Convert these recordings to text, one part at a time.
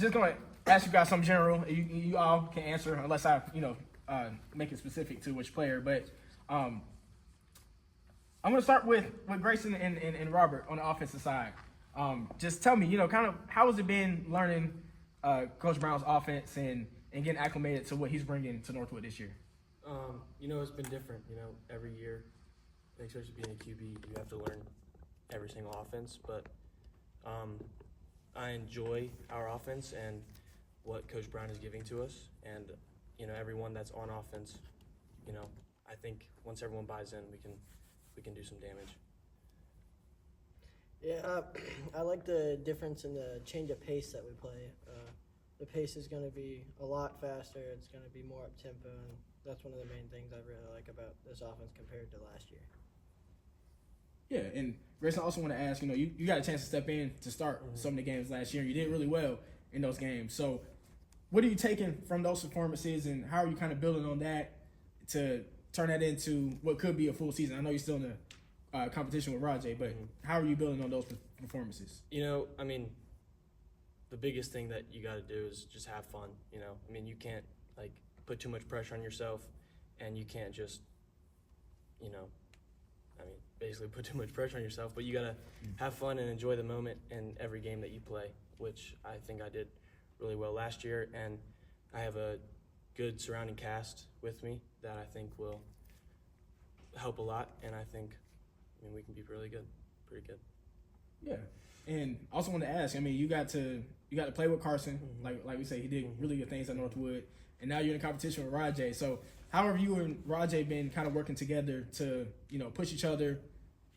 just going to ask you guys some general. You all can answer unless I, make it specific to which player. But I'm going to start with Grayson and Robert on the offensive side. Just tell me, kind of how has it been learning Coach Brown's offense and getting acclimated to what he's bringing to Northwood this year? It's been different. Every year, especially being a QB, you have to learn every single offense. But I enjoy our offense and what Coach Brown is giving to us. And, everyone that's on offense, I think once everyone buys in, we can do some damage. Yeah, I like the difference in the change of pace that we play. The pace is going to be a lot faster. It's going to be more up-tempo, and that's one of the main things I really like about this offense compared to last year. Yeah, and Grayson, I also want to ask, you got a chance to step in to start some of the games last year. You did really well in those games. So what are you taking from those performances, and how are you kind of building on that to turn that into what could be a full season? I know you're still in the competition with Rajay, but how are you building on those performances? The biggest thing that you got to do is just have fun. You can't put too much pressure on yourself, and you can't just, basically put too much pressure on yourself. But you got to have fun and enjoy the moment in every game that you play, which I think I did really well last year. And I have a good surrounding cast with me that I think will help a lot, and I think we can be pretty good. Yeah, and I also want to ask. You got to play with Carson, like we say, he did really good things at Northwood, and now you're in competition with Rajay. So, how have you and Rajay been kind of working together to push each other,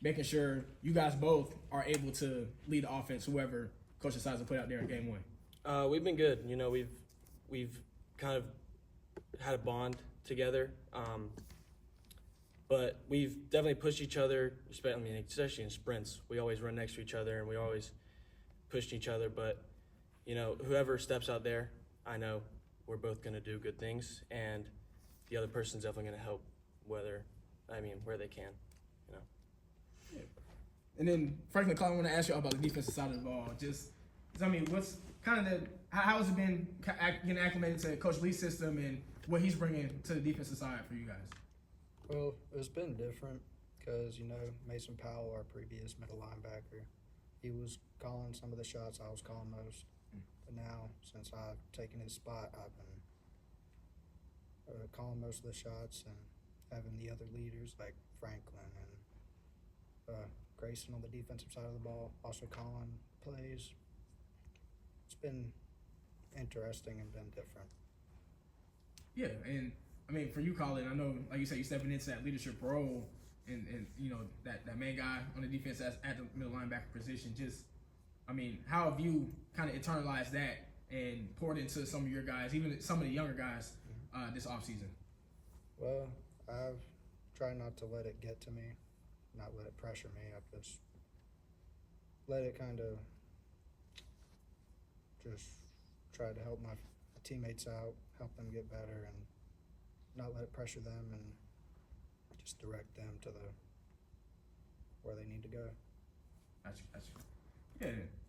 making sure you guys both are able to lead the offense, whoever coach decides to put out there in game one? We've been good. We've kind of had a bond together. But we've definitely pushed each other, especially in sprints. We always run next to each other, and we always pushed each other. But, whoever steps out there, I know we're both going to do good things, and the other person's definitely going to help where they can, Yeah. And then, Franklin, I want to ask you about the defensive side of the ball. What's kind of how has it been getting acclimated to Coach Lee's system and what he's bringing to the defensive side for you guys? Well, it's been different because, Mason Powell, our previous middle linebacker, he was calling some of the shots, I was calling most. But now, since I've taken his spot, I've been calling most of the shots and having the other leaders like Franklin and Grayson on the defensive side of the ball also calling plays. It's been interesting and been different. Yeah, and for you, Colin, I know, like you said, you're stepping into that leadership role and that main guy on the defense at the middle linebacker position. How have you kind of internalized that and poured into some of your guys, even some of the younger guys, this offseason? Well, I've tried not to let it get to me, not let it pressure me. I've just let it kind of just try to help my teammates out, help them get better, and not let it pressure them, and just direct them to where they need to go. Gotcha. Yeah,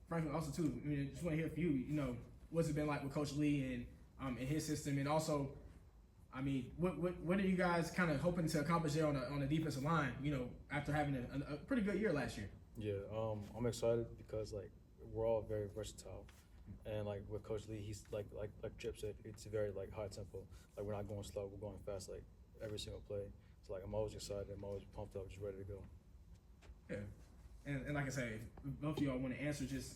Franklin, also too. Just want to hear from you. What's it been like with Coach Lee and his system, and also, what are you guys kind of hoping to accomplish there on the defensive line? After having a pretty good year last year. Yeah, I'm excited because we're all very versatile. And with Coach Lee, he's like Chip said, it's very high tempo. We're not going slow, we're going fast every single play. So I'm always excited, I'm always pumped up, just ready to go. Yeah, and like I say, if both of y'all want to answer, just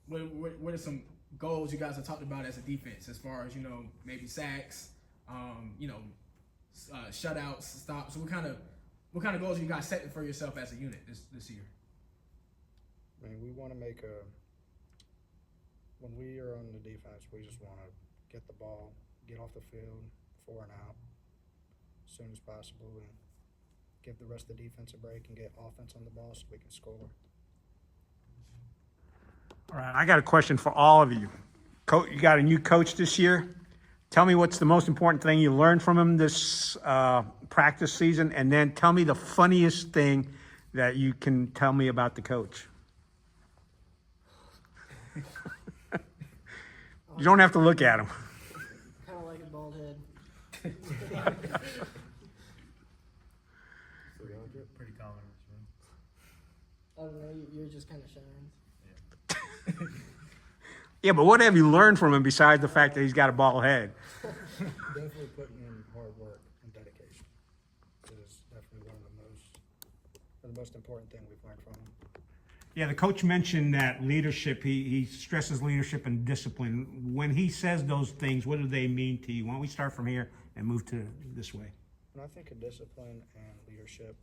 what are some goals you guys have talked about as a defense, as far as maybe sacks, shutouts, stops. What kind of goals are you guys setting for yourself as a unit this year? We want to make when we are on the defense, we just want to get the ball, get off the field, 4 and out as soon as possible, and give the rest of the defense a break and get offense on the ball so we can score. All right, I got a question for all of you. You got a new coach this year. Tell me what's the most important thing you learned from him this practice season, and then tell me the funniest thing that you can tell me about the coach. You don't have to look at him. Kind of like a bald head. Pretty common. I don't know. You're just kind of shines. Yeah, but what have you learned from him besides the fact that he's got a bald head? Definitely putting in hard work and dedication. It is definitely one of the most important thing we've learned from him. Yeah, the coach mentioned that leadership, he stresses leadership and discipline. When he says those things, what do they mean to you? Why don't we start from here and move to this way? When I think of discipline and leadership,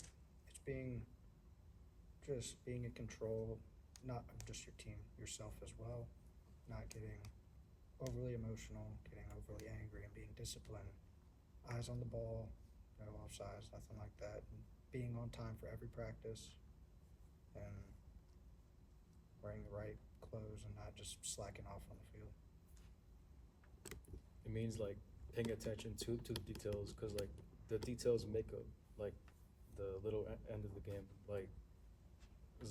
it's being in control, not of just your team, yourself as well. Not getting overly emotional, getting overly angry, and being disciplined. Eyes on the ball, no offsides, nothing like that. And being on time for every practice, and wearing the right clothes and not just slacking off on the field. It means like paying attention to the details, because like the details make up like the little end of the game. Like, I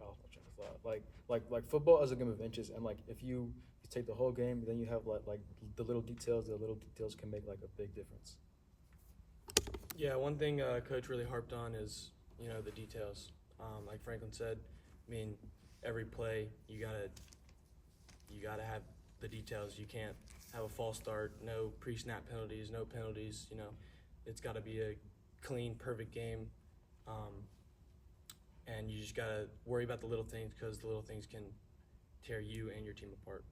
lost my train of thought. Like football is a game of inches, and like if you take the whole game, then you have like the little details. The little details can make like a big difference. Yeah, one thing Coach really harped on is, the details. Like Franklin said, I mean, every play you gotta have the details. You can't have a false start, no pre-snap penalties, no penalties. It's got to be a clean, perfect game, and you just gotta worry about the little things, because the little things can tear you and your team apart.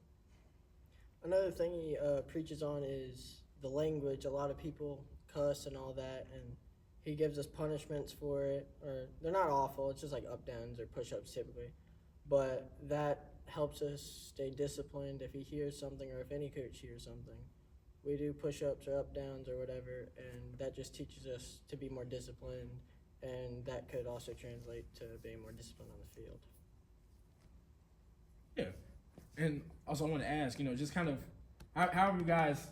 Another thing he preaches on is the language. A lot of people cuss and all that, and he gives us punishments for it. Or they're not awful. It's just like up downs or push ups typically, but that helps us stay disciplined. If he hears something, or if any coach hears something, we do push ups or up downs or whatever, and that just teaches us to be more disciplined, and that could also translate to being more disciplined on the field. Yeah, and also I want to ask, just kind of how have you guys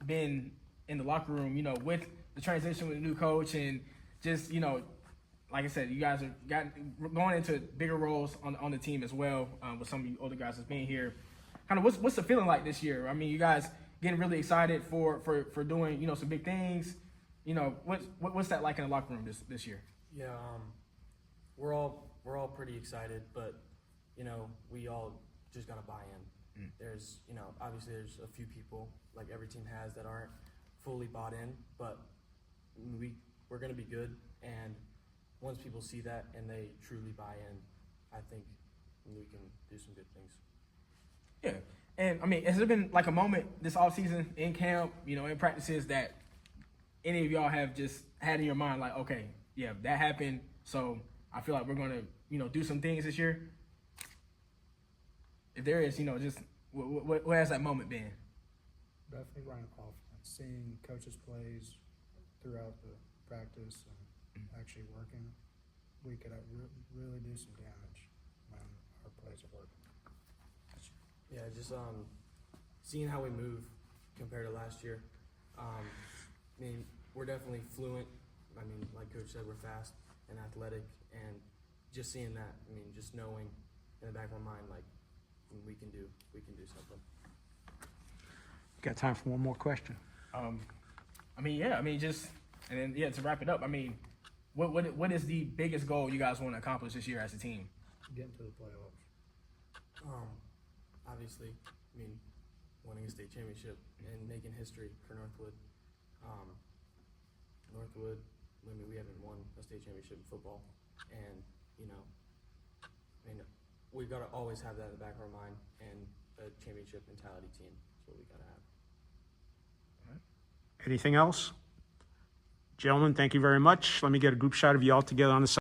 been in the locker room, with the transition with the new coach, and just, like I said, you guys are going into bigger roles on the team as well, with some of you older guys that's being here. Kind of what's the feeling like this year? I mean, you guys getting really excited for doing, some big things. What's that like in the locker room this year? Yeah, we're all pretty excited, but we all just gotta buy in. There's obviously there's a few people, like every team has, that aren't fully bought in, but we're gonna be good, and once people see that and they truly buy in, I think we can do some good things. Yeah, and I mean, has there been like a moment this offseason in camp, in practices, that any of y'all have just had in your mind, like, okay, yeah, that happened, so I feel like we're gonna, do some things this year? If there is, just what has that moment been? Definitely running offense, seeing coaches' plays throughout the practice and actually working. We could really do some damage when our plays are working. Yeah, just seeing how we move compared to last year. I mean, we're definitely fluent. I mean, like Coach said, we're fast and athletic, and just seeing that, I mean, just knowing in the back of our mind, like, we can do something. Got time for one more question. To wrap it up, I mean, what is the biggest goal you guys want to accomplish this year as a team? Get into the playoffs. Obviously, I mean, winning a state championship and making history for Northwood. Northwood, I mean, we haven't won a state championship in football, and we've got to always have that in the back of our mind, and a championship mentality team is what we got to have. Anything else? Gentlemen, thank you very much. Let me get a group shot of you all together on the side.